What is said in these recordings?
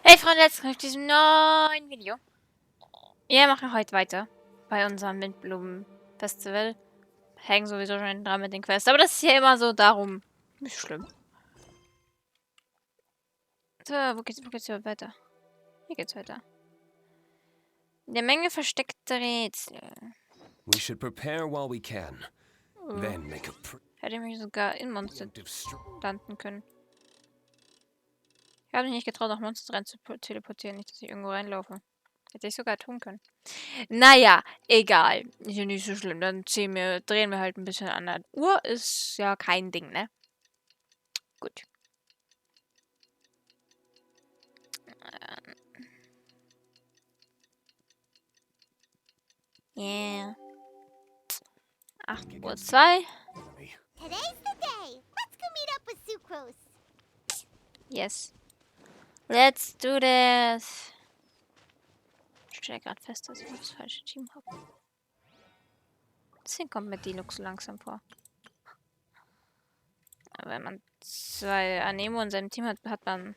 Hey Freunde, jetzt kommt diesem neuen Video. Wir machen heute weiter bei unserem Windblumenfestival. Hängen sowieso schon dran mit den Quests, aber das ist ja immer so darum. Nicht schlimm. So, wo geht's hier weiter? Hier geht's weiter. Der Menge versteckte Rätsel. We should prepare while we can. Then make a Hätte ich mich sogar in Monster landen können. Ich habe mich nicht getraut, auch Monster rein zu teleportieren, nicht, dass ich irgendwo reinlaufe. Hätte ich sogar tun können. Naja, egal. Ist ja nicht so schlimm. Dann drehen wir halt ein bisschen an der Uhr. Ist ja kein Ding, ne? Gut. Yeah. 8:02 Uhr. Today's the day. Let's go meet up with Sucrose. Yes. Let's do this. Ich stelle gerade fest, dass ich das falsche Team habe. Deswegen kommt mir Linux langsam vor. Aber wenn man 2 Anemo in seinem Team hat, hat man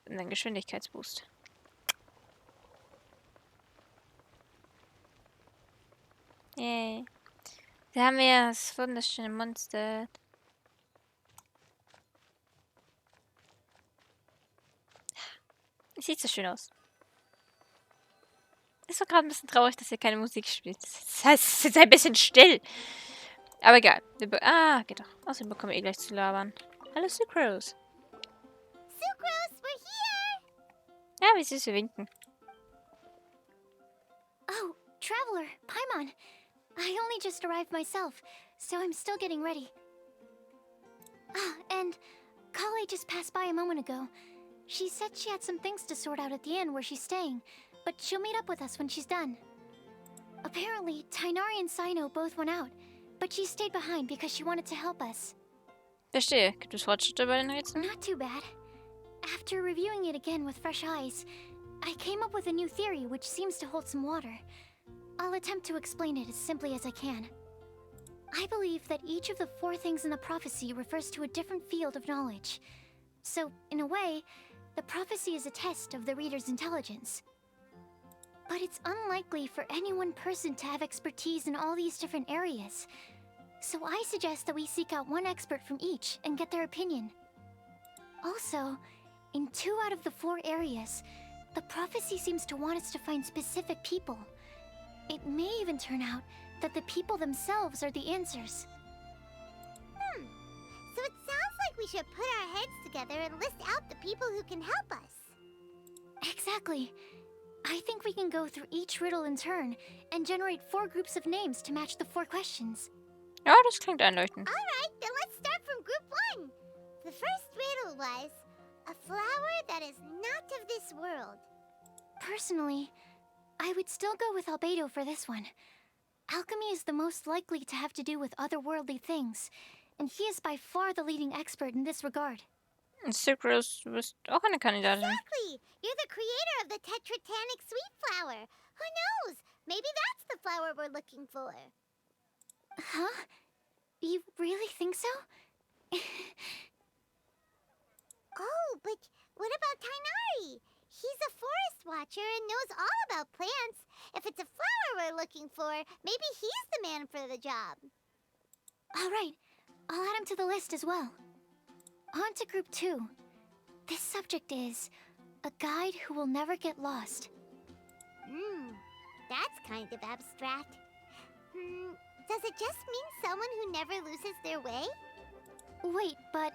einen Geschwindigkeitsboost. Yay. Da haben wir das wunderschöne Monster. Sieht so schön aus. Ist doch gerade ein bisschen traurig, dass hier keine Musik spielt. Das heißt, es ist jetzt ein bisschen still. Aber egal. Geht doch. Außerdem bekommen wir eh gleich zu labern. Hallo Sucrose. Sucrose, we're here. Ja, wie süß wir winken. Oh, Traveler, Paimon. I only just arrived myself, so I'm still getting ready. And Kale just passed by a moment ago. She said she had some things to sort out at the inn where she's staying, but she'll meet up with us when she's done. Apparently, Tainari and Sino both went out, but she stayed behind because she wanted to help us. Verstehe. Gibt es Fortschritte bei den Rätseln? Not too bad. After reviewing it again with fresh eyes, I came up with a new theory which seems to hold some water. I'll attempt to explain it as simply as I can. I believe that each of the 4 things in the prophecy refers to a different field of knowledge. So, in a way, the prophecy is a test of the reader's intelligence. But it's unlikely for any one person to have expertise in all these different areas. So I suggest that we seek out one expert from each and get their opinion. Also, in 2 out of the 4 areas, the prophecy seems to want us to find specific people. It may even turn out that the people themselves are the answers. So it sounds like we should put our heads together and list out the people who can help us. Exactly. I think we can go through each riddle in turn and generate 4 groups of names to match the 4 questions. Ja, das klingt einleuchtend. Alright, then let's start from group 1. The first riddle was a flower that is not of this world. Personally, I would still go with Albedo for this one. Alchemy is the most likely to have to do with otherworldly things, and he is by far the leading expert in this regard. Sucrose, du bist auch eine Kandidatin. Exactly! You're the creator of the tetratanic sweet flower. Who knows? Maybe that's the flower we're looking for. Huh? You really think so? Oh, but what about Tainari? He's a forest watcher and knows all about plants. If it's a flower we're looking for, maybe he's the man for the job. All right, I'll add him to the list as well. On to group 2. This subject is a guide who will never get lost. That's kind of abstract. Does it just mean someone who never loses their way? Wait, but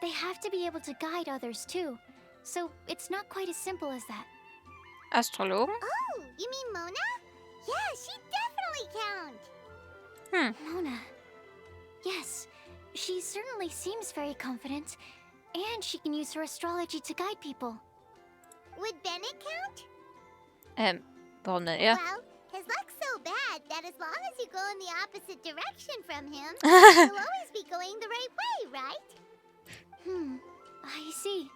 they have to be able to guide others too. So it's not quite as simple as that. Astrologen? Oh, you mean Mona? Yeah, she definitely counts. Mona. Yes, she certainly seems very confident. And she can use her astrology to guide people. Would Bennett count? Warum denn er? Well, his luck's so bad that as long as you go in the opposite direction from him, you'll always be going the right way, right? I see.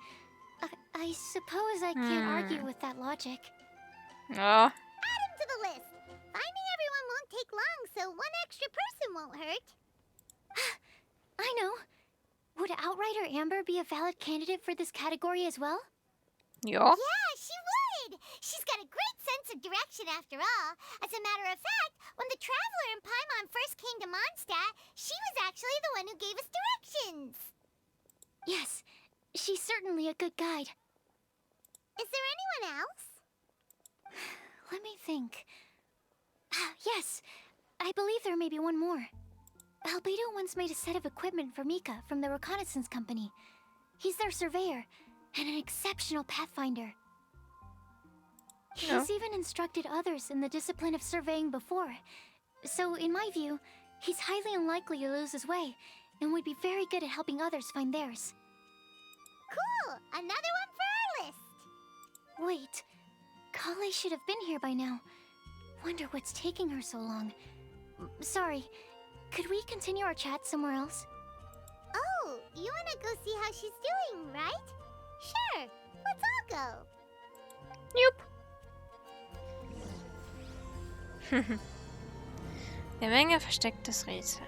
I suppose I can't argue with that logic. Ja. Add him to the list. Finding everyone won't take long, so one extra person won't hurt. I know. Would Outrider Amber be a valid candidate for this category as well? Ja. Yeah, she would. She's got a great sense of direction after all. As a matter of fact, when the traveler in Paimon first came to Mondstadt, she was actually the one who gave us directions. Yes, she's certainly a good guide. Is there anyone else? Let me think. Yes, I believe there may be one more. Albedo once made a set of equipment for Mika from the reconnaissance company. He's their surveyor and an exceptional pathfinder. Yeah. He's even instructed others in the discipline of surveying before. So, in my view, he's highly unlikely to lose his way and would be very good at helping others find theirs. Cool! Another one for our list. Wait, Kale should have been here by now. Wonder what's taking her so long. Sorry, could we continue our chat somewhere else? Oh, you wanna go see how she's doing, right? Sure, let's all go. Jupp. Der Menge verstecktes Rätsel.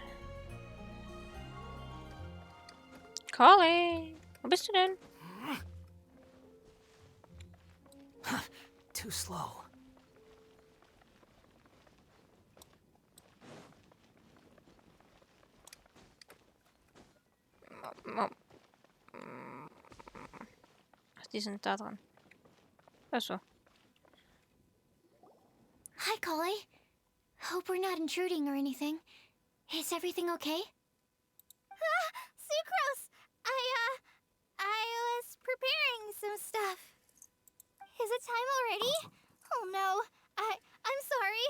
Cory, wo bist du denn? Too slow. Ach, die sind da dran. Achso. Hi, Kale. Hope we're not intruding or anything. Is everything okay? Sucrose, I was preparing some stuff. Is it time already? Oh no, I'm sorry.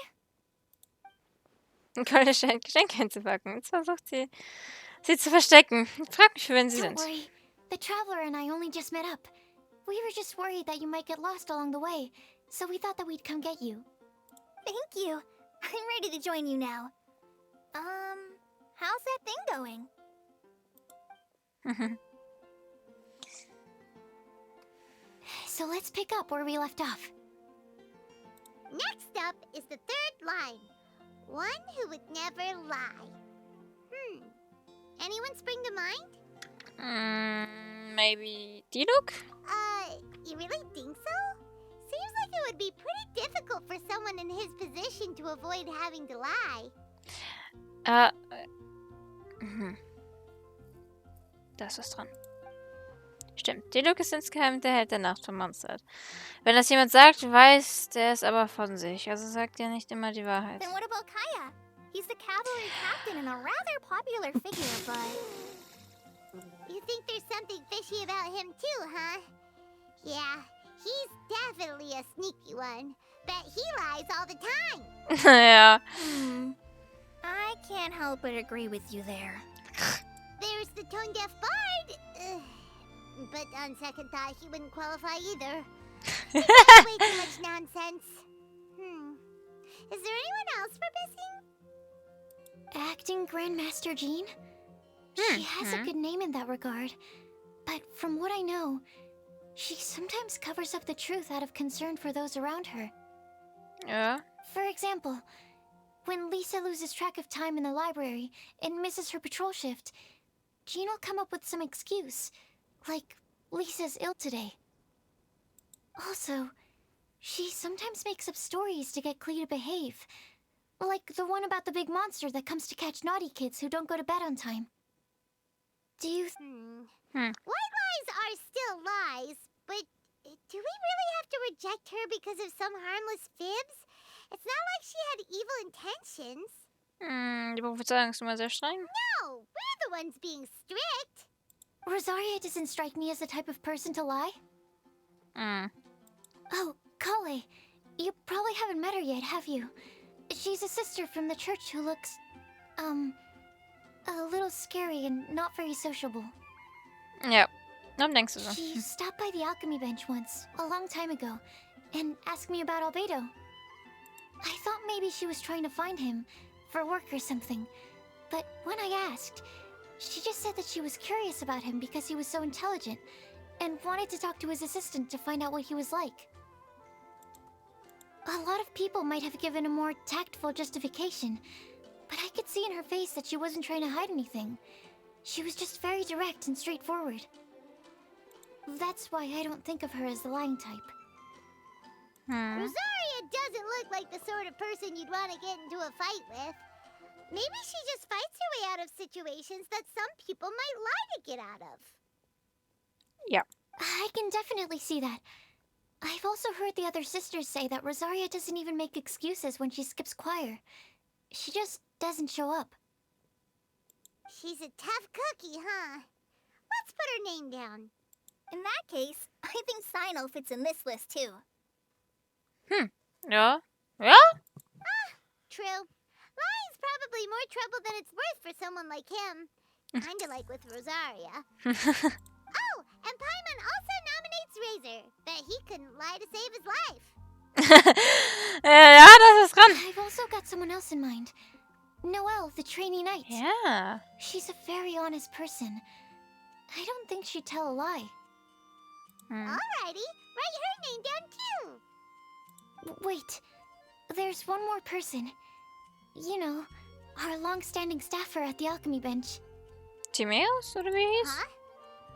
Cory scheint Geschenke einzupacken. Jetzt versucht sie zu verstecken. Ich frag mich, für wen sie Don't sind. worry. The traveler and I only just met up. We were just worried that you might get lost along the way, so we thought that we'd come get you. Thank you. I'm ready to join you now. How's that thing going? So let's pick up where we left off. Next up is the third line. One who would never lie. Anyone spring to mind? Maybe Diluc? You really think so? Seems like it would be pretty difficult for someone in his position to avoid having to lie. Da ist was dran. Stimmt, Diluc ist insgeheim der Held der Nacht von Mondstadt. Wenn das jemand sagt, weiß der es aber von sich. Also sagt er nicht immer die Wahrheit. Then what about Kaya? He's the cavalry captain and a rather popular figure, but... You think there's something fishy about him too, huh? Yeah, he's definitely a sneaky one. Bet he lies all the time. Ja. I can't help but agree with you there. There's the tone-deaf bard. But on second thought, he wouldn't qualify either. Way too much nonsense. Is there anyone else we're missing? Acting Grandmaster Jean? She has a good name in that regard. But from what I know, she sometimes covers up the truth out of concern for those around her. Ja. For example, when Lisa loses track of time in the library and misses her patrol shift, Jean will come up with some excuse, like Lisa's ill today. Also, she sometimes makes up stories to get Clea to behave, like the one about the big monster that comes to catch naughty kids who don't go to bed on time. Do you White lies are still lies, but do we really have to reject her because of some harmless fibs? It's not like she had evil intentions. Die Prophezeiung ist immer sehr streng. No, we're the ones being strict. Rosaria doesn't strike me as the type of person to lie. Oh, Kale, you probably haven't met her yet, have you? She's a sister from the church who looks, a little scary and not very sociable. Ja. Warum denkst du so? She stopped by the alchemy bench once, a long time ago, and asked me about Albedo. I thought maybe she was trying to find him, for work or something. But when I asked, she just said that she was curious about him because he was so intelligent, and wanted to talk to his assistant to find out what he was like. A lot of people might have given a more tactful justification, but I could see in her face that she wasn't trying to hide anything. She was just very direct and straightforward. That's why I don't think of her as the lying type. Rosaria doesn't look like the sort of person you'd want to get into a fight with. Maybe she just fights her way out of situations that some people might lie to get out of. Ja. I can definitely see that. I've also heard the other sisters say that Rosaria doesn't even make excuses when she skips choir. She just doesn't show up. She's a tough cookie, huh? Let's put her name down. In that case, I think Sinal fits in this list too. Ja. Ja? True. Lying's probably more trouble than it's worth for someone like him. Kinda like with Rosaria. Oh, and Paimon also nominates Razor, but he couldn't lie to save his life. Ja, das ist dran. I've also got someone else in mind. Noelle, the trainee knight. Ja. She's a very honest person. I don't think she'd tell a lie. Alrighty, write her name down too. Wait, there's one more person. You know, our long-standing staffer at the alchemy bench. Timaeus, oder wie hieß? Huh?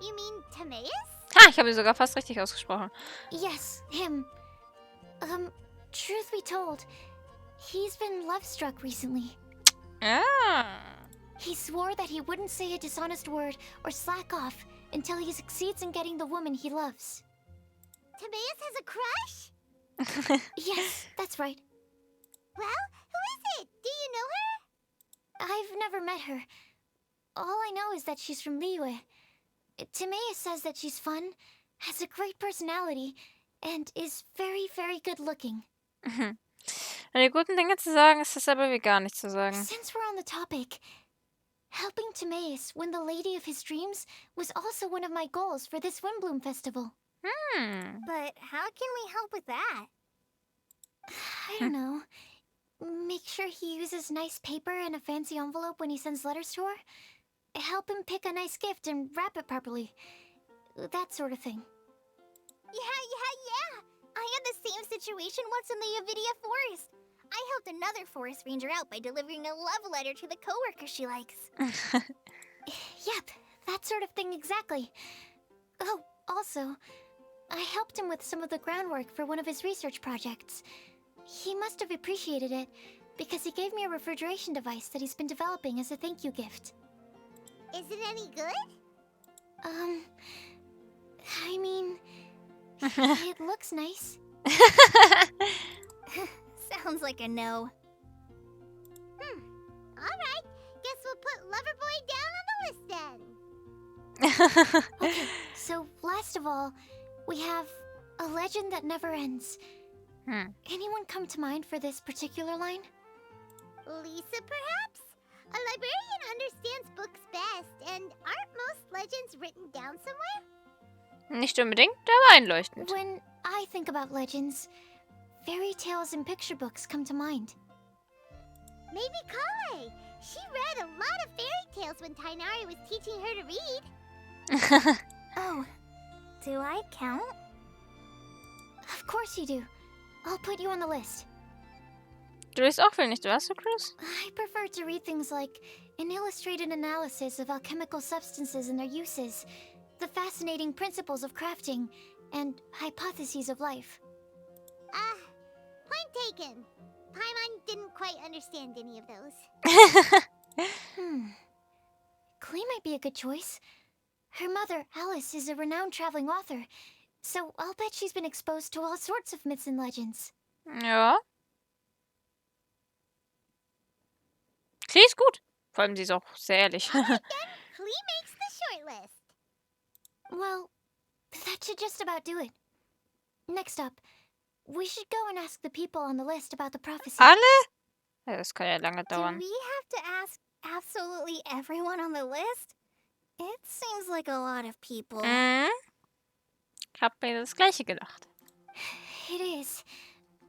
You mean Timaeus? Ha, ich habe ihn sogar fast richtig ausgesprochen. Yes, him. Truth be told, he's been love-struck recently. Ah. He swore that he wouldn't say a dishonest word or slack off until he succeeds in getting the woman he loves. Timaeus has a crush? Yes, that's right. Well, who is it? Do you know her? I've never met her. All I know is that she's from Liyue. Timaeus says that she's fun, has a great personality, and is very, very good looking. Die guten Dinge zu sagen, ist das aber wie gar nichts zu sagen. Since we're on the topic, helping Timaeus win the lady of his dreams was also one of my goals for this Windblume Festival. But how can we help with that? I don't know. Make sure he uses nice paper and a fancy envelope when he sends letters to her. Help him pick a nice gift and wrap it properly. That sort of thing. Yeah. I had the same situation once in the Avidia Forest. I helped another forest ranger out by delivering a love letter to the coworker she likes. Yep, that sort of thing exactly. Oh, also, I helped him with some of the groundwork for one of his research projects. He must have appreciated it, because he gave me a refrigeration device that he's been developing as a thank you gift. Is it any good? I mean, it looks nice. Sounds like a no. Alright, guess we'll put Loverboy down on the list then. Okay, so last of all, we have a legend that never ends. Anyone come to mind for this particular line? Lisa, perhaps? A librarian understands books best, and aren't most legends written down somewhere? Nicht unbedingt, aber einleuchtend. When I think about legends, fairy tales and picture books come to mind. Maybe Kale. She read a lot of fairy tales when Tainari was teaching her to read. Oh, do I count? Of course you do. I'll put you on the list. Du liest auch viel, nicht wahr, so Cruz? I prefer to read things like an illustrated analysis of alchemical substances and their uses, the fascinating principles of crafting, and hypotheses of life. Point taken. Paimon didn't quite understand any of those. Klee might be a good choice. Her mother, Alice, is a renowned traveling author, so I'll bet she's been exposed to all sorts of myths and legends. Ja. Klee ist gut. Vor allem, sie ist auch sehr ehrlich. Then Klee makes the shortlist. Well, that should just about do it. Next up, we should go and ask the people on the list about the prophecy. Alle? Ja, das kann ja lange Do dauern. we have to ask absolutely everyone on the list? It seems like a lot of people. Ich hab mir das Gleiche gedacht. It is.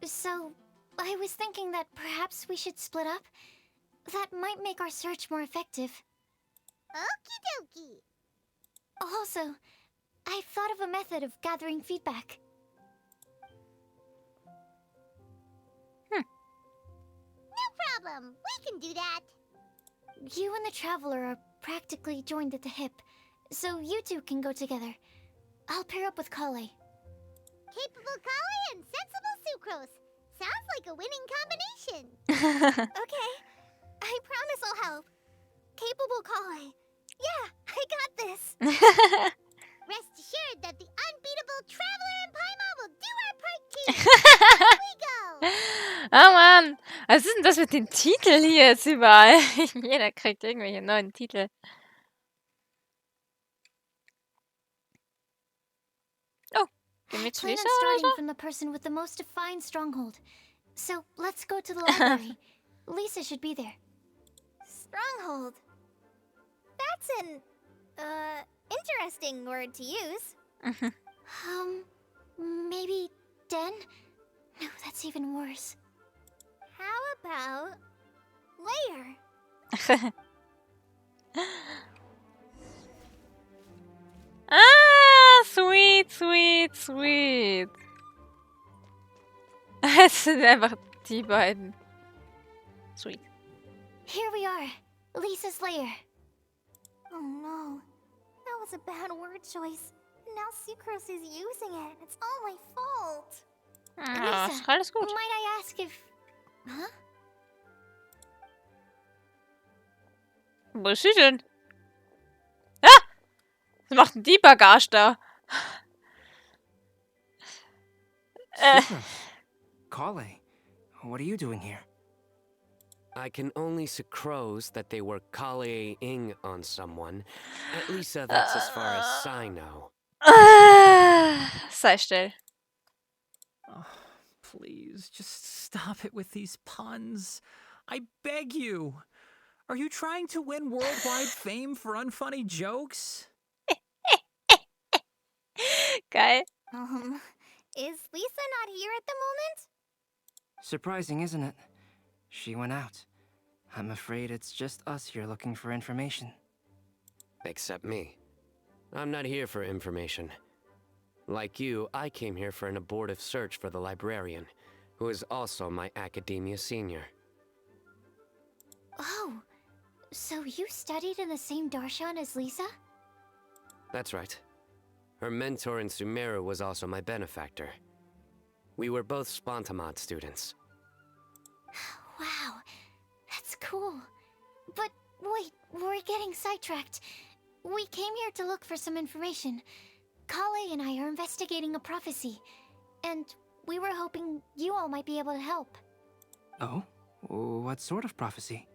So, I was thinking that perhaps we should split up. That might make our search more effective. Okie dokie. Also, I've thought of a method of gathering feedback. No problem. We can do that. You and the Traveler are practically joined at the hip, so you two can go together. I'll pair up with Kale. Capable Kale and sensible sucrose. Sounds like a winning combination. Okay, I promise I'll help. Capable Kale. Yeah, I got this. Rest assured that the unbeatable Traveler and Paimon will do our part too. Here we go. Oh Mann, was ist denn das mit den Titeln hier jetzt überall? Jeder kriegt irgendwelche neuen Titel. Oh, gehen wir I zu plan Lisa on oder starting so? from the person with the most defined stronghold. So let's go to the library. Lisa should be there. Stronghold. That's an, interesting word to use. Maybe den? No, that's even worse. How about layer? Ah, sweet, sweet, sweet. Es sind einfach die beiden. Sweet. Here we are. Lisa's lair. Oh no. That was a bad word choice. And now Sucrose is using it. It's all my fault. Ah, Lisa, ist alles gut. might I ask if... Huh? Wo ist sie denn? Ah! Was macht denn die Bagage da? Kale, what are you doing here? I can only sucrose that they were Kale-ing on someone. At least that's as far as I know. Sei still. Oh, please, just stop it with these puns. I beg you. Are you trying to win worldwide fame for unfunny jokes? Geil. Is Lisa not here at the moment? Surprising, isn't it? She went out. I'm afraid it's just us here looking for information. Except me. I'm not here for information. Like you, I came here for an abortive search for the librarian, who is also my academia senior. Oh, so you studied in the same darshan as Lisa? That's right. Her mentor in Sumeru was also my benefactor. We were both Spontamod students. Wow, that's cool. But wait, we're getting sidetracked. We came here to look for some information. Kale and I are investigating a prophecy, and we were hoping you all might be able to help. Oh? What sort of prophecy?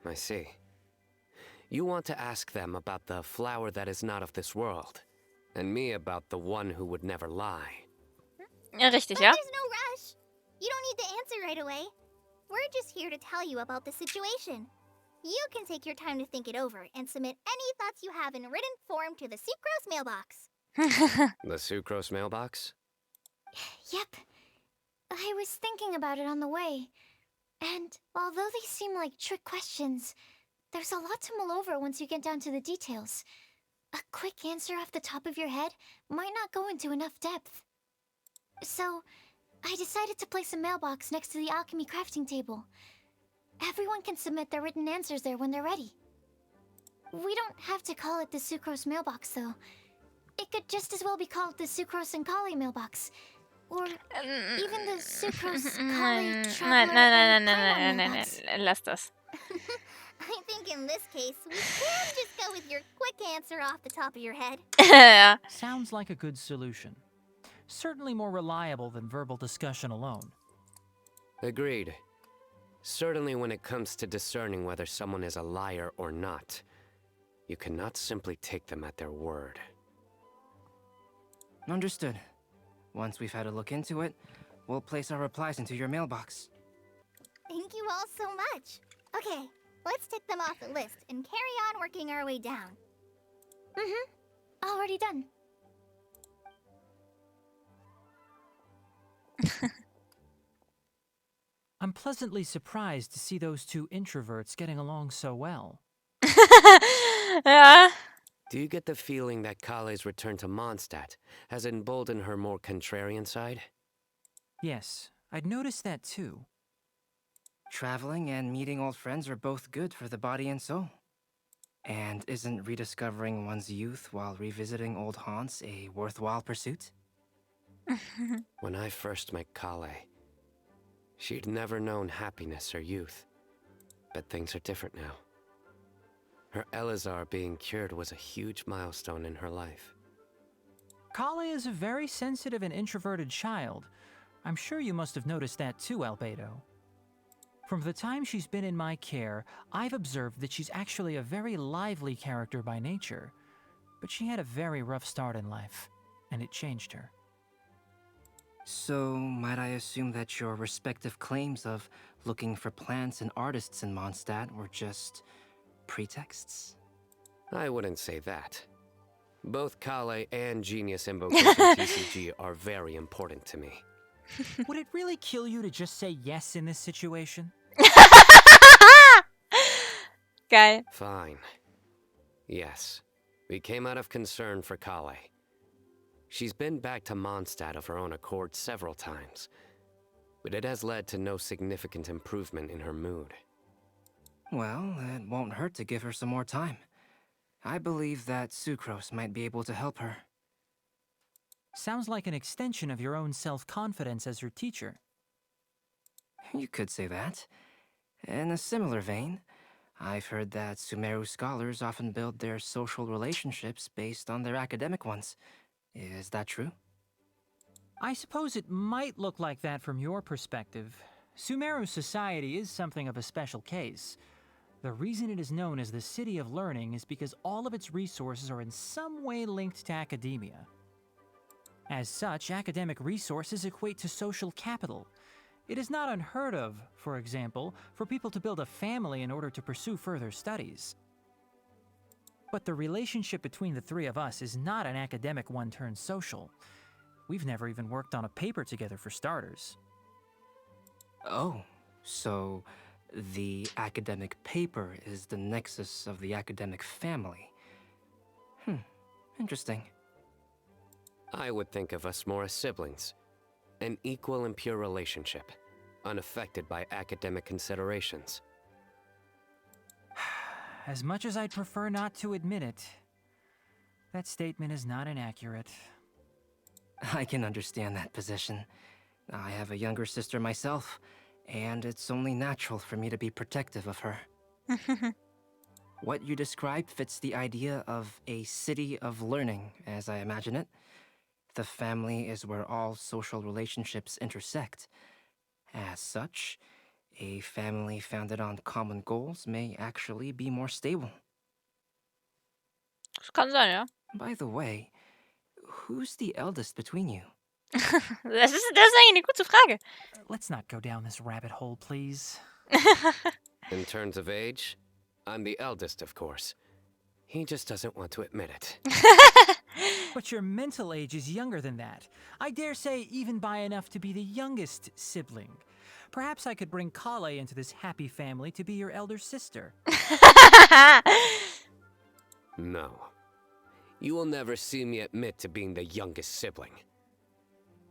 I see. You want to ask them about the flower that is not of this world, and me about the one who would never lie. Ja, richtig, But ja? there's no rush. You don't need to answer right away. We're just here to tell you about the situation. You can take your time to think it over and submit any thoughts you have in written form to the Sucrose mailbox. The Sucrose mailbox? Yep. I was thinking about it on the way. And although they seem like trick questions, there's a lot to mull over once you get down to the details. A quick answer off the top of your head might not go into enough depth. So, I decided to place a mailbox next to the alchemy crafting table. Everyone can submit their written answers there when they're ready. We don't have to call it the Sucrose mailbox, though. It could just as well be called the Sucrose and Kale mailbox. Or even the Sucrose, Kale, Traveler, and Paimon mailbox. Lass das. I think in this case, we can just go with your quick answer off the top of your head. Ja. Sounds like a good solution. Certainly more reliable than verbal discussion alone. Agreed. Certainly when it comes to discerning whether someone is a liar or not, you cannot simply take them at their word. Understood. Once we've had a look into it, we'll place our replies into your mailbox. Thank you all so much. Okay, let's tick them off the list and carry on working our way down. Already done. I'm pleasantly surprised to see those two introverts getting along so well. Ja. Do you get the feeling that Kale's return to Mondstadt has emboldened her more contrarian side? Yes, I'd noticed that too. Traveling and meeting old friends are both good for the body and soul. And isn't rediscovering one's youth while revisiting old haunts a worthwhile pursuit? When I first met Kale, she'd never known happiness or youth. But things are different now. Her Elazar being cured was a huge milestone in her life. Kale is a very sensitive and introverted child. I'm sure you must have noticed that too, Albedo. From the time she's been in my care, I've observed that she's actually a very lively character by nature. But she had a very rough start in life, and it changed her. So, might I assume that your respective claims of looking for plants and artists in Mondstadt were just pretexts? I wouldn't say that. Both Kale and Genius Invocation TCG are very important to me. Would it really kill you to just say yes in this situation? Geil. Fine. Yes, we came out of concern for Kale. She's been back to Mondstadt of her own accord several times, but it has led to no significant improvement in her mood. Well, it won't hurt to give her some more time. I believe that Sucrose might be able to help her. Sounds like an extension of your own self-confidence as her teacher. You could say that. In a similar vein, I've heard that Sumeru scholars often build their social relationships based on their academic ones. Is that true? I suppose it might look like that from your perspective. Sumeru society is something of a special case. The reason it is known as the City of Learning is because all of its resources are in some way linked to academia. As such, academic resources equate to social capital. It is not unheard of, for example, for people to build a family in order to pursue further studies. But the relationship between the three of us is not an academic one turned social. We've never even worked on a paper together for starters. Oh, so the academic paper is the nexus of the academic family. Interesting. I would think of us more as siblings. An equal and pure relationship, unaffected by academic considerations. As much as I'd prefer not to admit it, that statement is not inaccurate. I can understand that position. I have a younger sister myself, and it's only natural for me to be protective of her. What you described fits the idea of a city of learning, as I imagine it. The family is where all social relationships intersect. As such, a family founded on common goals may actually be more stable. Das kann sein, ja. By the way, who's the eldest between you? Das ist eigentlich eine gute Frage. Let's not go down this rabbit hole, please. In terms of age, I'm the eldest, of course. He just doesn't want to admit it. But your mental age is younger than that. I dare say even by enough to be the youngest sibling. Perhaps I could bring Kale into this happy family to be your elder sister. No. You will never see me admit to being the youngest sibling.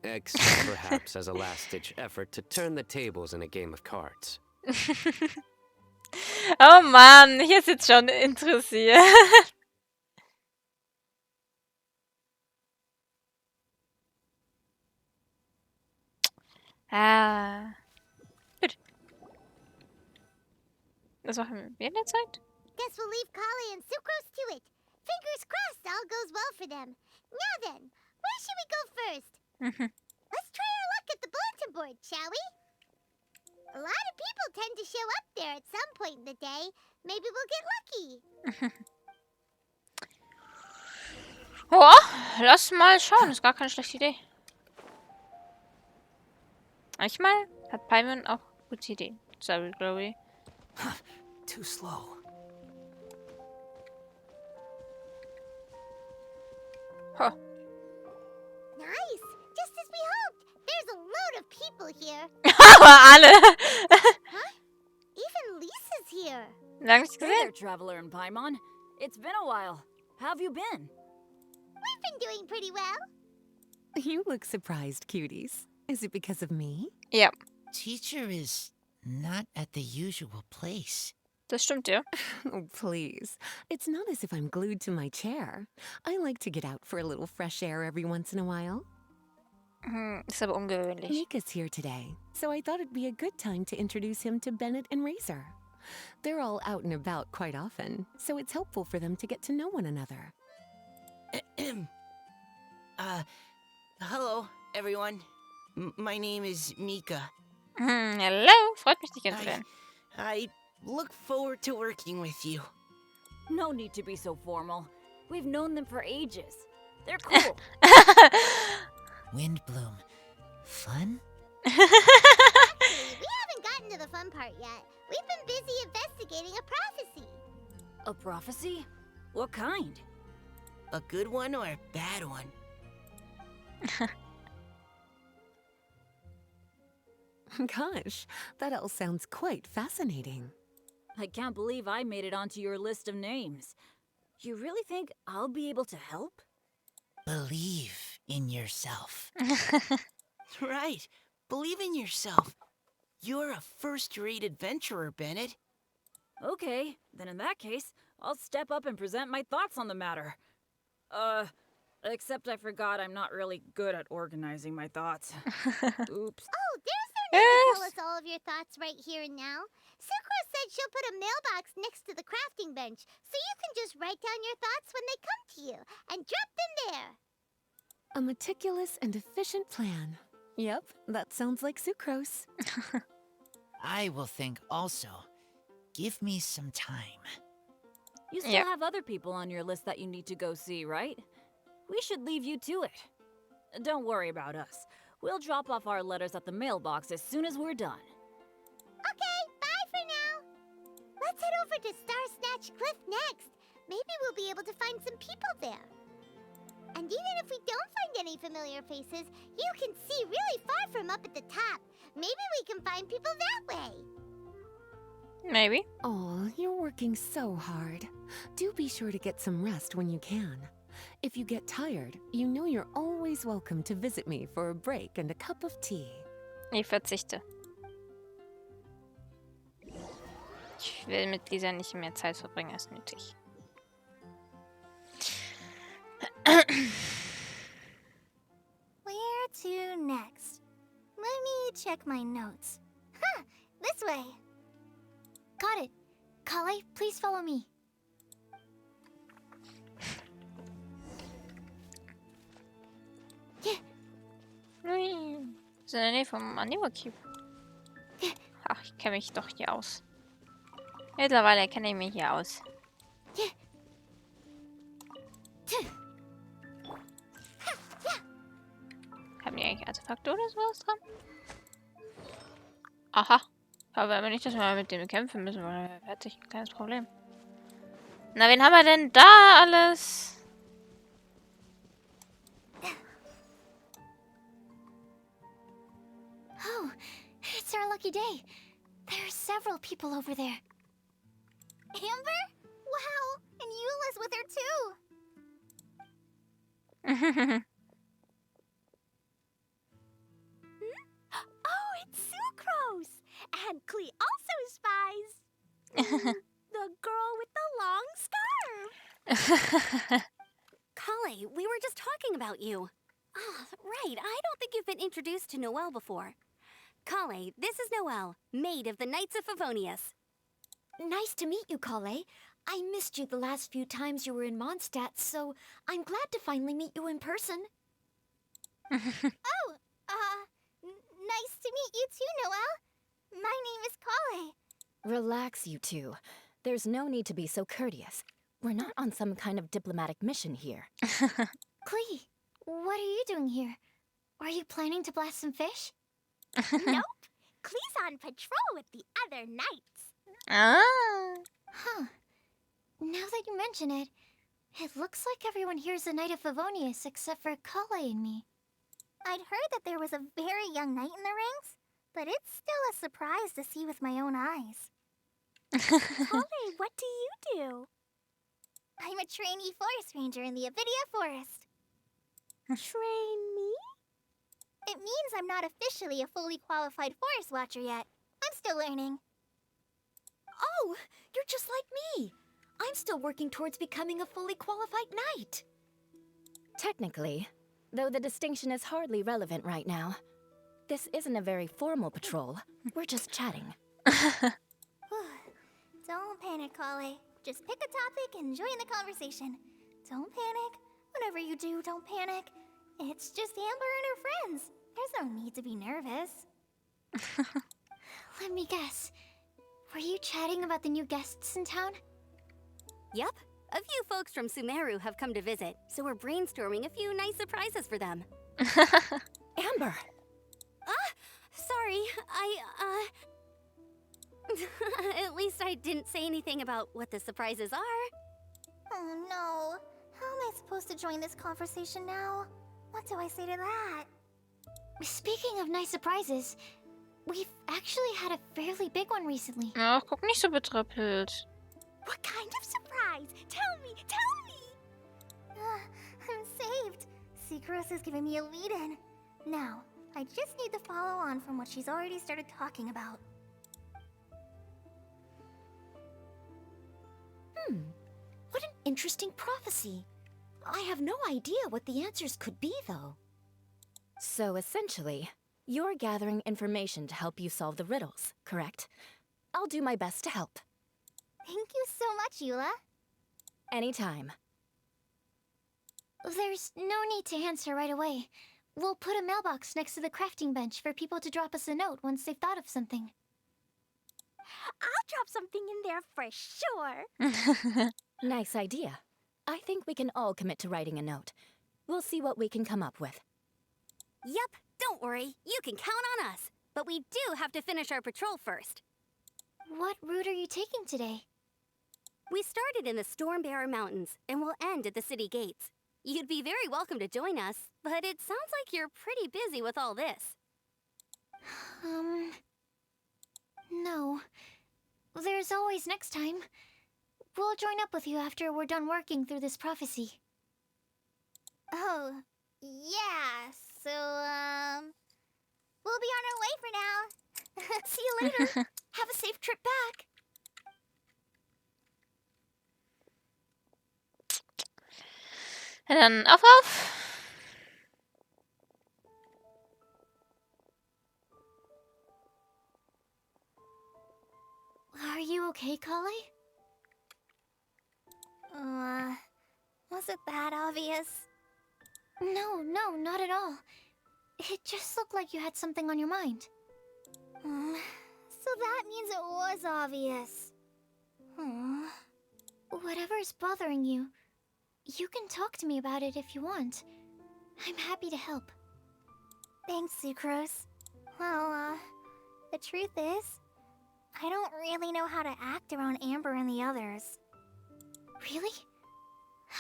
Except perhaps as a last-ditch effort to turn the tables in a game of cards. Oh Mann, ich ist jetzt schon interessiert. Gut. Was machen wir in der Zeit? Guess we'll leave Kali and Sucrose to it. Fingers crossed all goes well for them. Now then, where should we go first? Let's try our luck at the bulletin board, shall we? A lot of people tend to show up there at some point in the day. Maybe we'll get lucky. Oh, lass mal schauen. Ist gar keine schlechte Idee. Manchmal hat Paimon auch gute Ideen. Sorry, glaube ich. Too slow. Huh. Nice. Just as we hoped. There's a load of people here. Alle. Even Lisa's here. Lang nicht Hey there, gesehen. Traveler and Paimon. It's been a while. How have you been? We've been doing pretty well. You look surprised, cuties. Is it because of me? Ja. Teacher is not at the usual place. Das stimmt, ja. Oh, please. It's not as if I'm glued to my chair. I like to get out for a little fresh air every once in a while. Ist aber ungewöhnlich. Mika's here today, so I thought it'd be a good time to introduce him to Bennett and Razor. They're all out and about quite often, so it's helpful for them to get to know one another. Hello, everyone. My name is Mika. Hallo, freut mich, dich kennenzulernen. I look forward to working with you. No need to be so formal. We've known them for ages. They're cool. Windbloom. Fun? Actually, we haven't gotten to the fun part yet. We've been busy investigating a prophecy. A prophecy? What kind? A good one or a bad one? Gosh, that all sounds quite fascinating. I can't believe I made it onto your list of names. You really think I'll be able to help? Believe in yourself. Right. Believe in yourself. You're a first-rate adventurer, Bennett. Okay, then in that case, I'll step up and present my thoughts on the matter. Except I forgot I'm not really good at organizing my thoughts. Oops. Oh, there's no need to tell us all of your thoughts right here and now. Sucrose said she'll put a mailbox next to the crafting bench, so you can just write down your thoughts when they come to you, and drop them there. A meticulous and efficient plan. Yep, that sounds like Sucrose. I will think also. Give me some time. You still have other people on your list that you need to go see, right? We should leave you to it. Don't worry about us. We'll drop off our letters at the mailbox as soon as we're done. Okay, bye for now. Let's head over to Star Snatch Cliff next. Maybe we'll be able to find some people there. And even if we don't find any familiar faces, you can see really far from up at the top. Maybe we can find people that way. Maybe. Oh, you're working so hard. Do be sure to get some rest when you can. If you get tired, you know you're always welcome to visit me for a break and a cup of tea. Ich verzichte. Ich will mit Lisa nicht mehr Zeit verbringen als nötig. Where to next? Let me check my notes. Huh, this way. Got it. Kale, please follow me. Ui. Das ist in der Nähe vom Anima-Cube. Ach, ich kenne mich doch hier aus. Mittlerweile kenne ich mich hier aus. Haben die eigentlich Artefakte oder sowas dran? Aha. Aber immer nicht, dass wir mit dem kämpfen müssen, weil er hat sich ein kleines Problem. Na, wen haben wir denn da alles? Oh, it's our lucky day. There are several people over there. Amber? Wow, and Eula's with her too. Oh, it's Sucrose! And Klee also spies. The girl with the long scarf. Kale, we were just talking about you. Ah, right. I don't think you've been introduced to Noelle before. Kale, this is Noelle, maid of the Knights of Favonius. Nice to meet you, Kale. I missed you the last few times you were in Mondstadt, so I'm glad to finally meet you in person. Oh, nice to meet you too, Noelle. My name is Kale. Relax, you two. There's no need to be so courteous. We're not on some kind of diplomatic mission here. Klee, what are you doing here? Are you planning to blast some fish? Nope. Klee's on patrol with the other knights. Ah. Huh. Now that you mention it, it looks like everyone here is a Knight of Favonius except for Kale and me. I'd heard that there was a very young knight in the ranks, but it's still a surprise to see with my own eyes. Kale, what do you do? I'm a trainee forest ranger in the Avidia Forest. Trainee? It means I'm not officially a fully qualified forest watcher yet, I'm still learning. Oh, you're just like me. I'm still working towards becoming a fully qualified knight. Technically, though the distinction is hardly relevant right now. This isn't a very formal patrol. We're just chatting. Don't panic, Kale. Just pick a topic and join the conversation. Don't panic. Whatever you do, don't panic. It's just Amber and her friends. There's no need to be nervous. Let me guess. Were you chatting about the new guests in town? Yep. A few folks from Sumeru have come to visit, so we're brainstorming a few nice surprises for them. Amber! Sorry, At least I didn't say anything about what the surprises are. Oh no. How am I supposed to join this conversation now? What do I say to that? Speaking of nice surprises, we've actually had a fairly big one recently. Ach, guck nicht so betröppelt. What kind of surprise? Tell me! I'm saved. Secros is giving me a lead-in. Now, I just need to follow on from what she's already started talking about. What an interesting prophecy. I have no idea what the answers could be, though. So essentially, you're gathering information to help you solve the riddles, correct? I'll do my best to help. Thank you so much, Eula. Anytime. There's no need to answer right away. We'll put a mailbox next to the crafting bench for people to drop us a note once they've thought of something. I'll drop something in there for sure. Nice idea. I think we can all commit to writing a note. We'll see what we can come up with. Yep, don't worry. You can count on us. But we do have to finish our patrol first. What route are you taking today? We started in the Stormbearer Mountains, and we'll end at the city gates. You'd be very welcome to join us, but it sounds like you're pretty busy with all this. No. There's always next time. We'll join up with you after we're done working through this prophecy. Oh, yeah, so, we'll be on our way for now. See you later. Have a safe trip back. En dan af. Are you okay, Kale? Was it that obvious? No, not at all. It just looked like you had something on your mind. So that means it was obvious. Whatever's bothering you, you can talk to me about it if you want. I'm happy to help. Thanks, Sucrose. Well, the truth is, I don't really know how to act around Amber and the others. Really?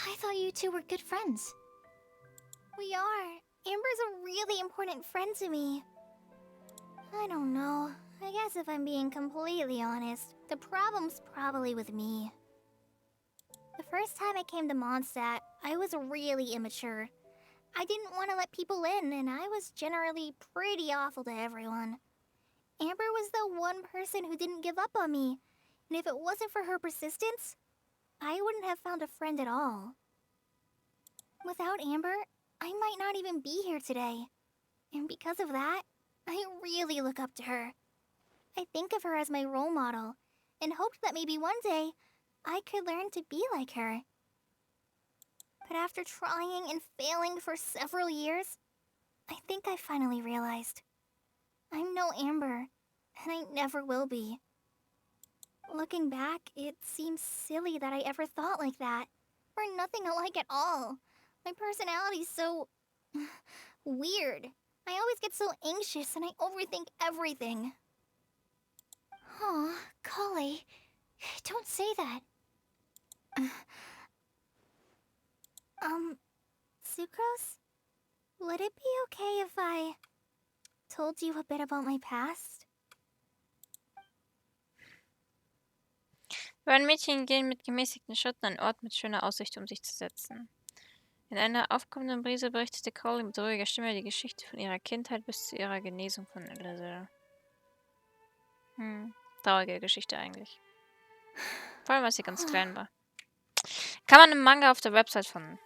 I thought you two were good friends. We are. Amber's a really important friend to me. I don't know. I guess if I'm being completely honest, the problem's probably with me. The first time I came to Mondstadt, I was really immature. I didn't want to let people in, and I was generally pretty awful to everyone. Amber was the one person who didn't give up on me, and if it wasn't for her persistence, I wouldn't have found a friend at all. Without Amber, I might not even be here today. And because of that, I really look up to her. I think of her as my role model, and hoped that maybe one day, I could learn to be like her. But after trying and failing for several years, I think I finally realized. I'm no Amber, and I never will be. Looking back, it seems silly that I ever thought like that. We're nothing alike at all. My personality's so... weird. I always get so anxious and I overthink everything. Aw, Kale, don't say that. Sucrose? Would it be okay if I told you a bit about my past? Beide Mädchen gehen mit gemäßigten Schritten einen Ort mit schöner Aussicht, um sich zu setzen. In einer aufkommenden Brise berichtete Crowley mit ruhiger Stimme die Geschichte von ihrer Kindheit bis zu ihrer Genesung von Rätsel. Traurige Geschichte eigentlich. Vor allem, als sie ganz klein war. Kann man im Manga auf der Website von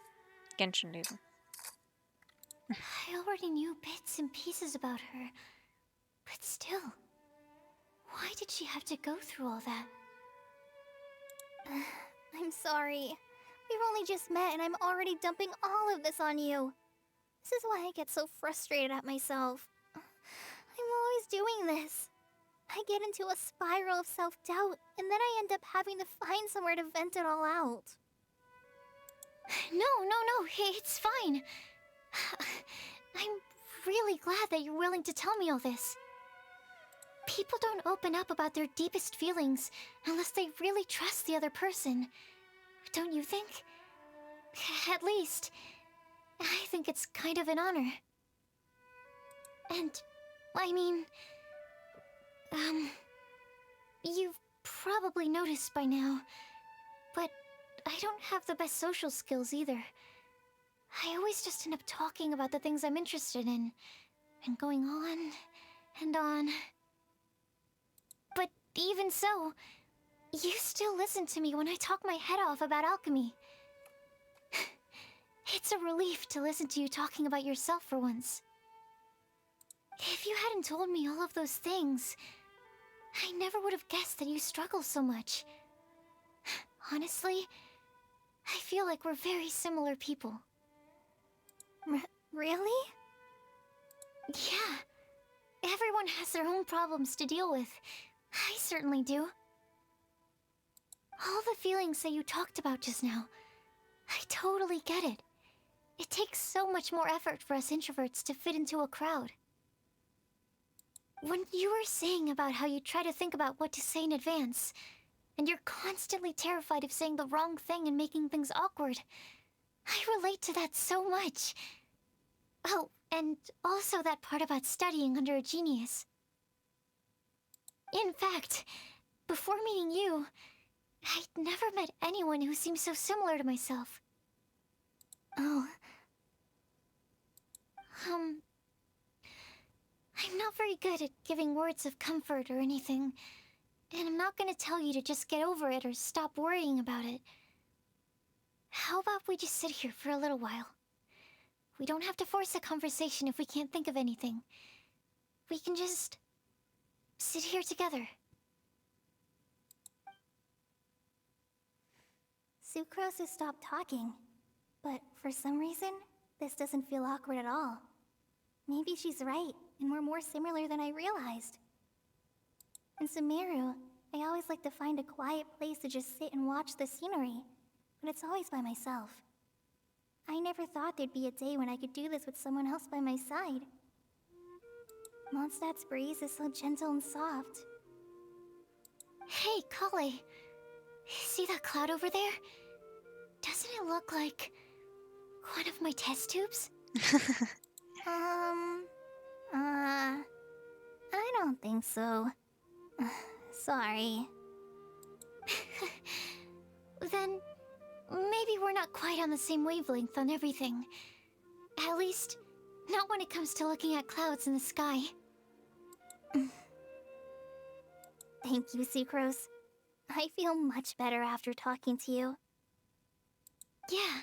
Genshin lesen. I already knew bits and pieces about her. But still, why did she have to go through all that? I'm sorry. We've only just met and I'm already dumping all of this on you. This is why I get so frustrated at myself. I'm always doing this. I get into a spiral of self-doubt, and then I end up having to find somewhere to vent it all out. No, it's fine. I'm really glad that you're willing to tell me all this. People don't open up about their deepest feelings unless they really trust the other person. Don't you think? At least, I think it's kind of an honor. And, I mean, you've probably noticed by now, but I don't have the best social skills either. I always just end up talking about the things I'm interested in, and going on and on. But even so, you still listen to me when I talk my head off about alchemy. It's a relief to listen to you talking about yourself for once. If you hadn't told me all of those things, I never would have guessed that you struggle so much. Honestly, I feel like we're very similar people. Really? Yeah. Everyone has their own problems to deal with. I certainly do. All the feelings that you talked about just now, I totally get it. It takes so much more effort for us introverts to fit into a crowd. When you were saying about how you try to think about what to say in advance, and you're constantly terrified of saying the wrong thing and making things awkward, I relate to that so much. Oh, and also that part about studying under a genius. In fact, before meeting you, I'd never met anyone who seemed so similar to myself. Oh. I'm not very good at giving words of comfort or anything, and I'm not gonna tell you to just get over it or stop worrying about it. How about we just sit here for a little while? We don't have to force a conversation if we can't think of anything. We can just sit here together. Sucrose has stopped talking, but for some reason, this doesn't feel awkward at all. Maybe she's right, and we're more similar than I realized. In Sumeru, I always like to find a quiet place to just sit and watch the scenery, but it's always by myself. I never thought there'd be a day when I could do this with someone else by my side. Mondstadt's breeze is so gentle and soft. Hey, Kale. See that cloud over there? Doesn't it look like one of my test tubes? I don't think so. Sorry. Then, maybe we're not quite on the same wavelength on everything. At least, not when it comes to looking at clouds in the sky. Thank you, Sucrose. I feel much better after talking to you. Yeah,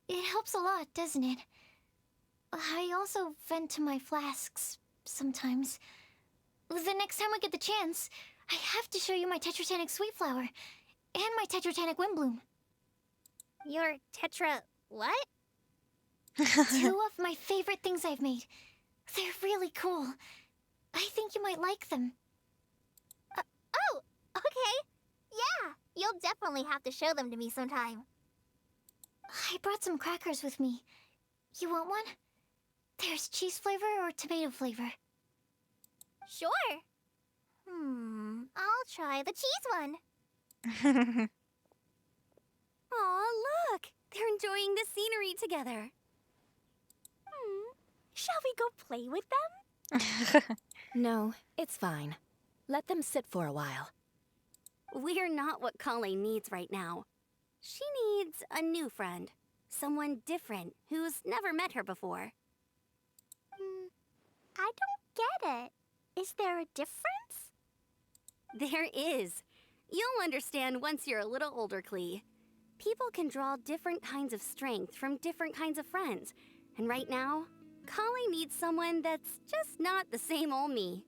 it helps a lot, doesn't it? I also vent to my flasks sometimes. The next time I get the chance, I have to show you my Tetratanic Sweet Flower and my Tetratanic Windbloom. Your Tetra... what? 2 of my favorite things I've made. They're really cool. I think you might like them. Oh, okay. Yeah, you'll definitely have to show them to me sometime. I brought some crackers with me. You want one? There's cheese flavor or tomato flavor. Sure. I'll try the cheese one. Aw, look! They're enjoying the scenery together. Shall we go play with them? No, it's fine. Let them sit for a while. We're not what Kale needs right now. She needs a new friend. Someone different who's never met her before. I don't get it. Is there a difference? There is. You'll understand once you're a little older, Klee. People can draw different kinds of strength from different kinds of friends. And right now, Kali needs someone that's just not the same old me.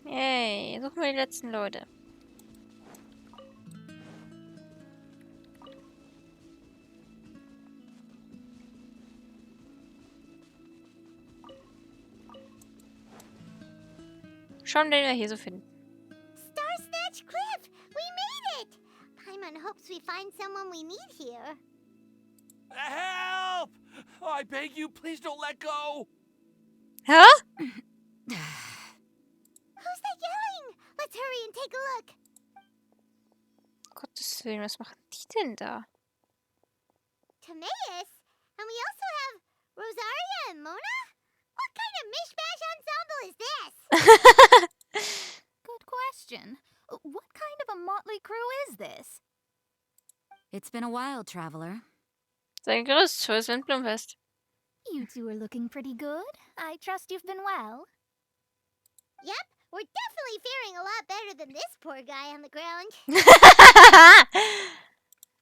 Yay, suchen wir die letzten Leute. Schauen, den wir hier so finden. Star Snatch Cliff! We made it! Paimon hopes we find someone we need here. Help! I beg you, please don't let go! Huh? Who's that yelling? Let's hurry and take a look. Gottes Willen, was machen die denn da? Timaeus? And we also have Rosaria and Mona? What kind of mishmash ensemble is this? Good question. What kind of a motley crew is this? It's been a while, traveler. Sein Gerüst fürs Windblumenfest. You two are looking pretty good. I trust you've been well. Yep, we're definitely faring a lot better than this poor guy on the ground.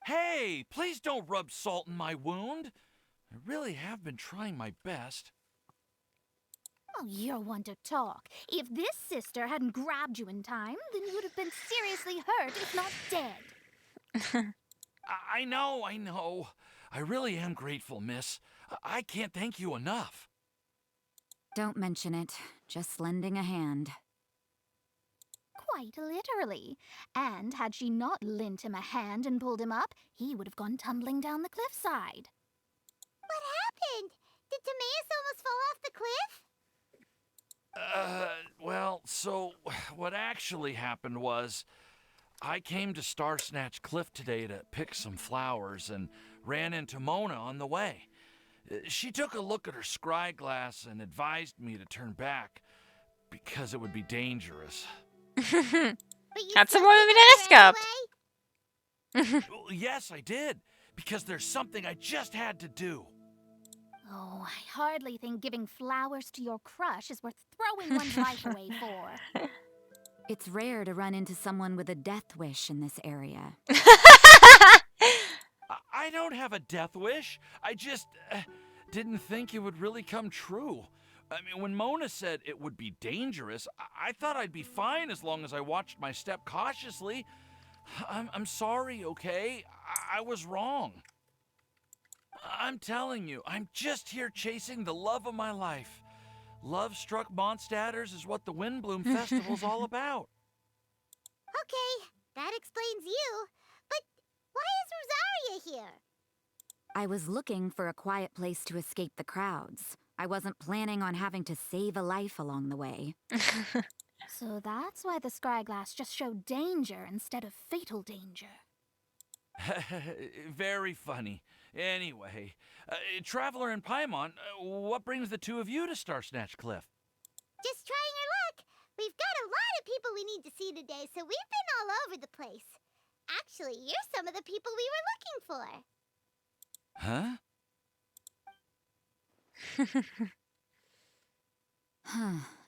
Hey, please don't rub salt in my wound. I really have been trying my best. Oh, you're one to talk. If this sister hadn't grabbed you in time, then you would have been seriously hurt, if not dead. I know. I really am grateful, miss. I can't thank you enough. Don't mention it. Just lending a hand. Quite literally. And had she not lent him a hand and pulled him up, he would have gone tumbling down the cliffside. What happened? Did Timaeus almost fall off the cliff? Well, so what actually happened was I came to Star Snatch Cliff today to pick some flowers and ran into Mona on the way. She took a look at her scry glass and advised me to turn back because it would be dangerous. Hat sie wohl wieder recht gehabt. Well, yes, I did, because there's something I just had to do. Oh, I hardly think giving flowers to your crush is worth throwing one's life away for. It's rare to run into someone with a death wish in this area. I don't have a death wish. I just didn't think it would really come true. I mean, when Mona said it would be dangerous, I thought I'd be fine as long as I watched my step cautiously. I'm sorry, okay? I was wrong. I'm telling you, I'm just here chasing the love of my life. Love-struck Mondstadters is what the Windblume Festival's all about. Okay, that explains you. But why is Rosaria here? I was looking for a quiet place to escape the crowds. I wasn't planning on having to save a life along the way. So that's why the scryglass just showed danger instead of fatal danger. Very funny. Anyway, Traveler and Paimon, what brings the two of you to Star Snatch Cliff? Just trying our luck. We've got a lot of people we need to see today, so we've been all over the place. Actually, you're some of the people we were looking for. Huh?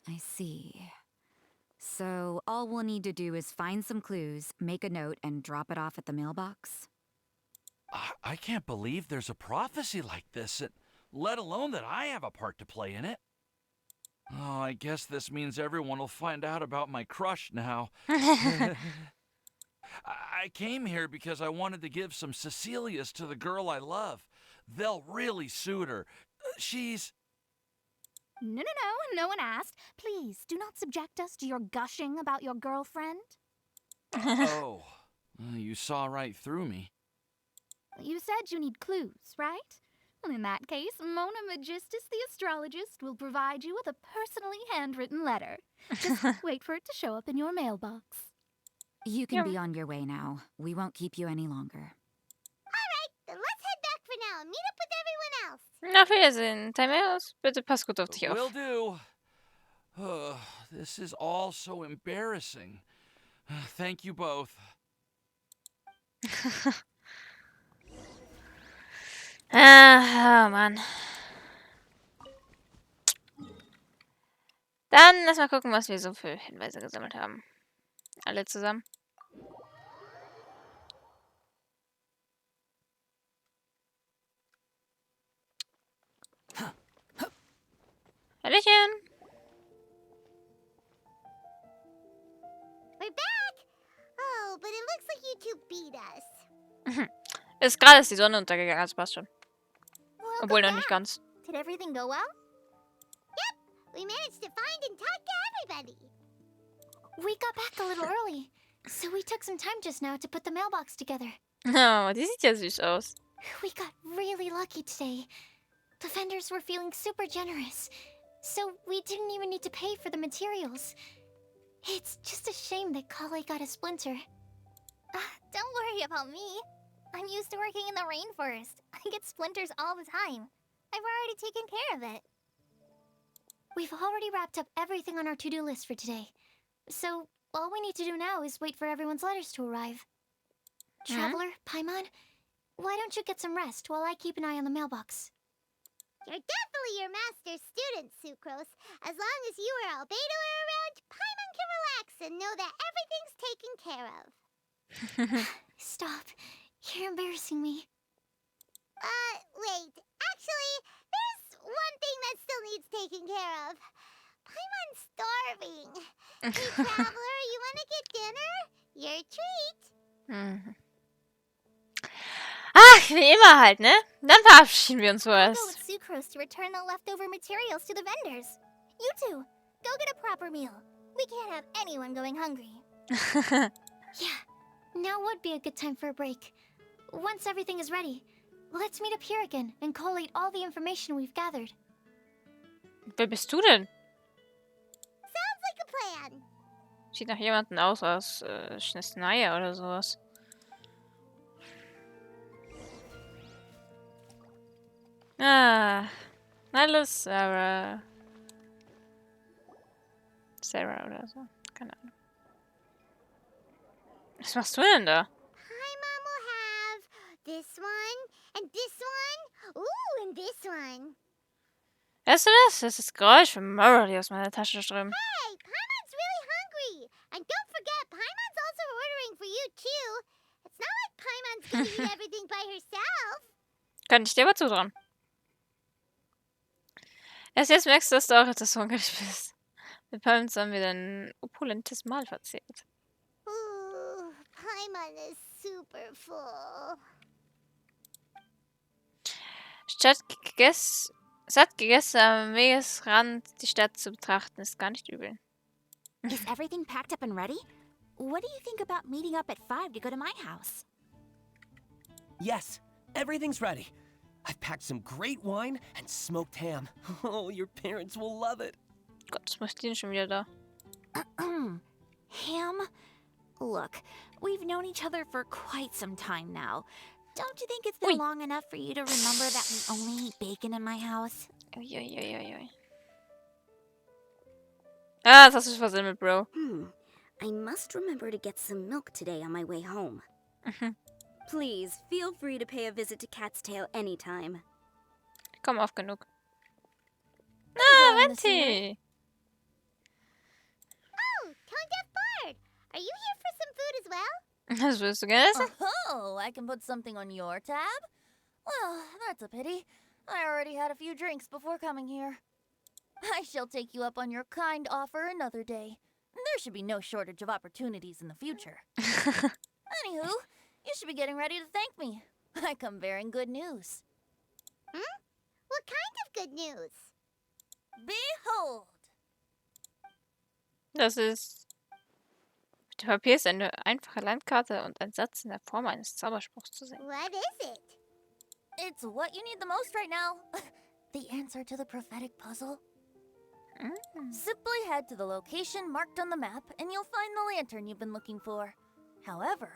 I see. So all we'll need to do is find some clues, make a note, and drop it off at the mailbox? I can't believe there's a prophecy like this, let alone that I have a part to play in it. Oh, I guess this means everyone will find out about my crush now. I came here because I wanted to give some Cecilias to the girl I love. They'll really suit her. She's... No one asked. Please, do not subject us to your gushing about your girlfriend. Oh, you saw right through me. You said you need clues, right? Well, in that case, Mona Magistus the astrologist will provide you with a personally handwritten letter. Just wait for it to show up in your mailbox. You can be on your way now. We won't keep you any longer. All right, then let's head back for now and meet up with everyone else. Auf Wiedersehen. Timaeus, bitte pass gut auf dich auf. Will do. This is all so embarrassing. Thank you both. Ah, oh Mann. Dann lass mal gucken, was wir so für Hinweise gesammelt haben. Alle zusammen. Hallöchen. We're back! Oh, but it looks like you two beat us. Ist gerade ist die Sonne untergegangen, also passt schon. Welcome Obwohl noch nicht back. ganz. Did everything go well? Yep, we managed to find and talk to everybody. We got back a little early, so we took some time just now to put the mailbox together. Oh, die sieht ja süß aus. We got really lucky today. The vendors were feeling super generous, so we didn't even need to pay for the materials. It's just a shame that Kale got a splinter. Don't worry about me. I'm used to working in the rainforest. I get splinters all the time. I've already taken care of it. We've already wrapped up everything on our to-do list for today. So, all we need to do now is wait for everyone's letters to arrive. Traveler, Paimon, why don't you get some rest while I keep an eye on the mailbox? You're definitely your master's student, Sucrose. As long as you or Albedo are around, Paimon can relax and know that everything's taken care of. Stop. You're embarrassing me. Wait. Actually, there's one thing that still needs taken care of. Paimon's starving. Hey, Traveler, you wanna get dinner? Your treat. Ach, wie immer halt, ne? Dann verabschieden wir uns Go vorerst. with Sucrose to return the leftover materials to the vendors. You two, go get a proper meal. We can't have anyone going hungry. Yeah, now would be a good time for a break. Once everything is ready, let's meet up here again and collate all the information we've gathered. Wer bist du denn? Sounds like a plan. Sieht nach jemandem aus Schnestnaya oder sowas. Ah, hallo Sarah. Sarah oder so. Keine Ahnung. Was machst du denn da? Paimon will have this one, and this one, ooh, and this one. Hörst du das? Das ist das Geräusch von Mara, die aus meiner Tasche strömt. Hey, Paimon's really hungry. And don't forget, Paimon's also ordering for you too. It's not like Paimon's gonna eat everything by herself. Könnte ich dir aber zutrauen. Erst jetzt merkst du, dass du auch etwas hungrig bist. Mit Palms haben wir ein opulentes Mahl verzehrt. Ooh, Paimon is super full. Satt gegessen am Wegesrand die Stadt zu betrachten, ist gar nicht übel. Is everything packed up and ready? What do you think about meeting up at 5 to go to my house? Yes, everything's ready. I've packed some great wine and smoked ham. Oh, your parents will love it. Gott, was macht die denn schon wieder da? Ham? Look, we've known each other for quite some time now. Don't you think it's been long enough for you to remember that we only eat bacon in my house? Ui. Ah, das hast du versemmelt, Bro. I must remember to get some milk today on my way home. Please, feel free to pay a visit to Cat's Tail anytime. Komm, oft genug. Ah, Venti! Oh, Tone Deaf Bard! Are you here for some food as well? Was willst du gerne essen? Oh, I can put something on your tab? Well, that's a pity. I already had a few drinks before coming here. I shall take you up on your kind offer another day. There should be no shortage of opportunities in the future. Anywho, you should be getting ready to thank me. I come bearing good news. What kind of good news? Behold! Das ist... Auf dem Papier ist eine einfache Landkarte und ein Satz in der Form eines Zauberspruchs zu sehen. What is it? It's what you need the most right now. The answer to the prophetic puzzle. Simply head to the location marked on the map and you'll find the lantern you've been looking for. However,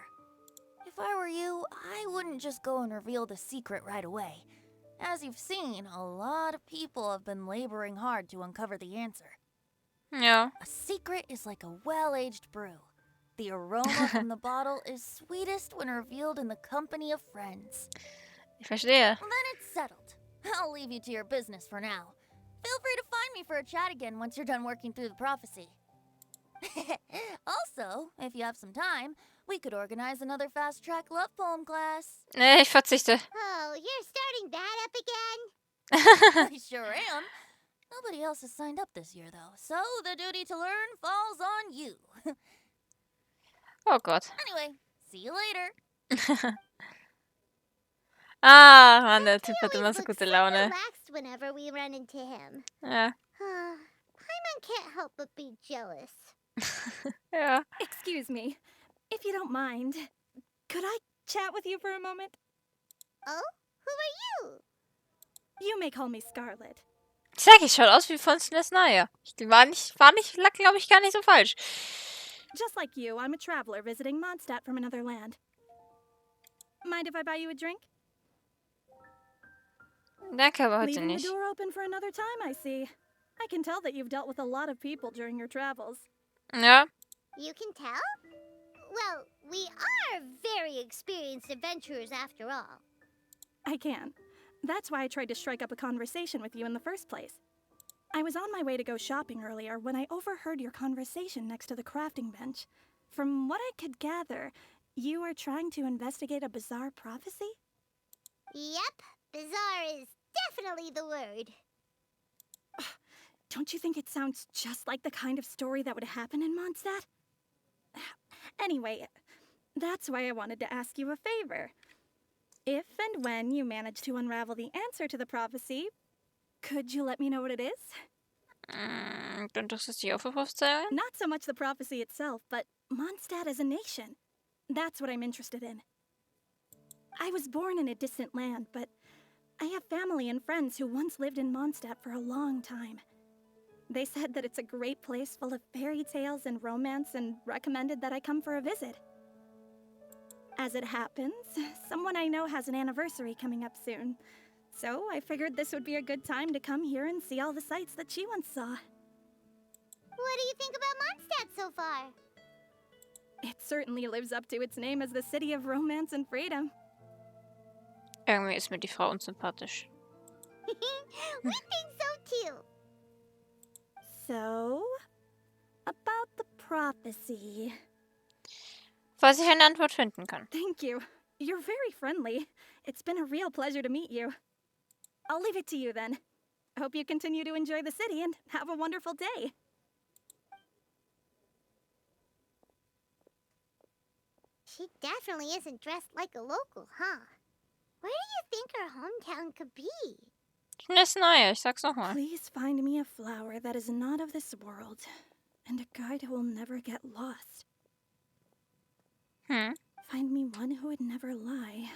if I were you, I wouldn't just go and reveal the secret right away. As you've seen, a lot of people have been laboring hard to uncover the answer. Ja. A secret is like a well-aged brew. The aroma from the bottle is sweetest when revealed in the company of friends. Ich verstehe. Then it's settled. I'll leave you to your business for now. Feel free to find me for a chat again once you're done working through the prophecy. Also, if you have some time, we could organize another fast-track love poem class. Nee, ich verzichte. Oh, you're starting that up again? I sure am. Nobody else has signed up this year, though, so the duty to learn falls on you. Oh Gott. Anyway, see you later. Ah, Mann, der Typ hat He immer always so looks gute so Laune. relaxed whenever we run into him. Ja. Paimon can't help but be jealous. Ja. Excuse me. If you don't mind, could I chat with you for a moment? Oh? Who are you? You may call me Scarlet. Ich sag, ich schaut aus wie von Snare. Lag, glaube ich, gar nicht so falsch. Just like you, I'm a traveler visiting Mondstadt from another land. Mind if I buy you a drink? Danke, aber heute Leaving the nicht. door open for another time, I see. I can tell that you've dealt with a lot of people during your travels. Ja. You can tell? Well, we are very experienced adventurers after all. I can. That's why I tried to strike up a conversation with you in the first place. I was on my way to go shopping earlier when I overheard your conversation next to the crafting bench. From what I could gather, you are trying to investigate a bizarre prophecy? Yep, bizarre is definitely the word. Don't you think it sounds just like the kind of story that would happen in Mondstadt? Anyway, that's why I wanted to ask you a favor. If and when you manage to unravel the answer to the prophecy, could you let me know what it is? Du interessierst dich auch für Prophezeiungen? Not so much the prophecy itself, but Mondstadt as a nation. That's what I'm interested in. I was born in a distant land, but I have family and friends who once lived in Mondstadt for a long time. They said that it's a great place full of fairy tales and romance and recommended that I come for a visit. As it happens, someone I know has an anniversary coming up soon. So I figured this would be a good time to come here and see all the sights that she once saw. What do you think about Mondstadt so far? It certainly lives up to its name as the city of romance and freedom. Irgendwie ist mir die Frau unsympathisch. We think so too. So, about the prophecy. Falls ich eine Antwort finden kann. Thank you. You're very friendly. It's been a real pleasure to meet you. I'll leave it to you then. I hope you continue to enjoy the city and have a wonderful day. She definitely isn't dressed like a local, huh? Where do you think her hometown could be? Snare, ich sag's nochmal. Please find me a flower that is not of this world, and a guide who will never get lost. Find me one who would never lie,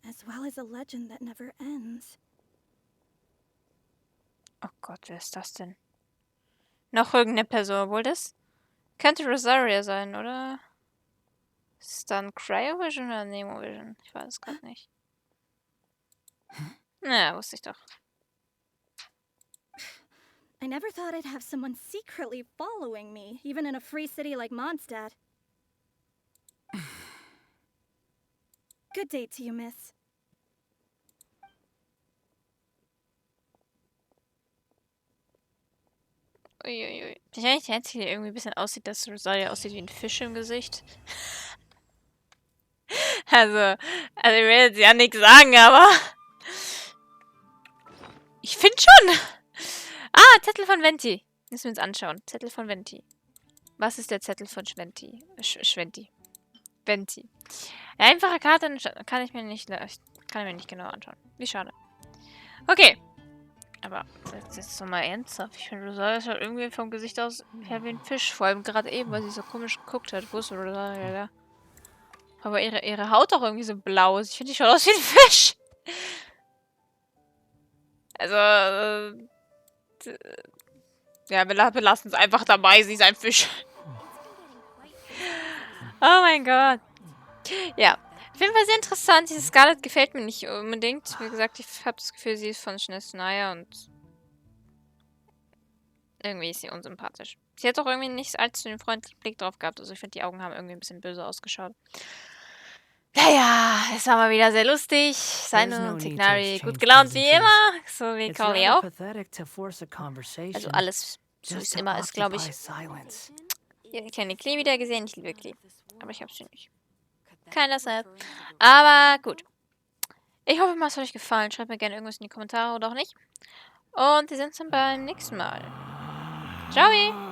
as well as a legend that never ends. Oh Gott, wer ist das denn? Noch irgendeine Person, obwohl das könnte Rosaria sein, oder? Ist es dann Cryovision oder Nemovision? Ich weiß es gerade nicht. Naja, wusste ich doch. I never thought I'd have someone secretly following me, even in a free city like Mondstadt. Good day to you, miss. Uiuiui. Bin ich eigentlich die Einzige, die irgendwie ein bisschen aussieht, dass Rosaria aussieht wie ein Fisch im Gesicht? Also ich will jetzt ja nichts sagen, aber ich finde schon. Ah, Zettel von Venti. Müssen wir uns anschauen. Zettel von Venti. Was ist der Zettel von Schwenti? Venti. Ja, einfache Karte kann ich mir nicht genau anschauen. Wie schade. Okay. Aber jetzt doch mal ernsthaft. Ich finde, Rosaria schaut irgendwie vom Gesicht aus her wie ein Fisch. Vor allem gerade eben, weil sie so komisch geguckt hat. Wo ist Rosaria da? Aber ihre Haut auch irgendwie so blau ist. Ich finde, die schaut aus wie ein Fisch. Also, ja, wir lassen es einfach dabei. Sie ist ein Fisch. Oh mein Gott. Ja, auf jeden Fall sehr interessant. Diese Scarlet gefällt mir nicht unbedingt. Wie gesagt, ich habe das Gefühl, sie ist von Snare und irgendwie ist sie unsympathisch. Sie hat doch irgendwie nicht allzu den freundlichen Blick drauf gehabt. Also ich finde, die Augen haben irgendwie ein bisschen böse ausgeschaut. Naja, es war mal wieder sehr lustig. Seine und Tignari gut gelaunt wie immer. So wie Carly auch. Also alles, so wie es immer ist, glaube ich. Ihr kleine Klee wieder gesehen. Ich liebe Klee. Aber ich habe sie nicht. Keiner Sad. Aber gut. Ich hoffe mal, es hat euch gefallen. Schreibt mir gerne irgendwas in die Kommentare oder auch nicht. Und wir sehen uns dann beim nächsten Mal. Ciao!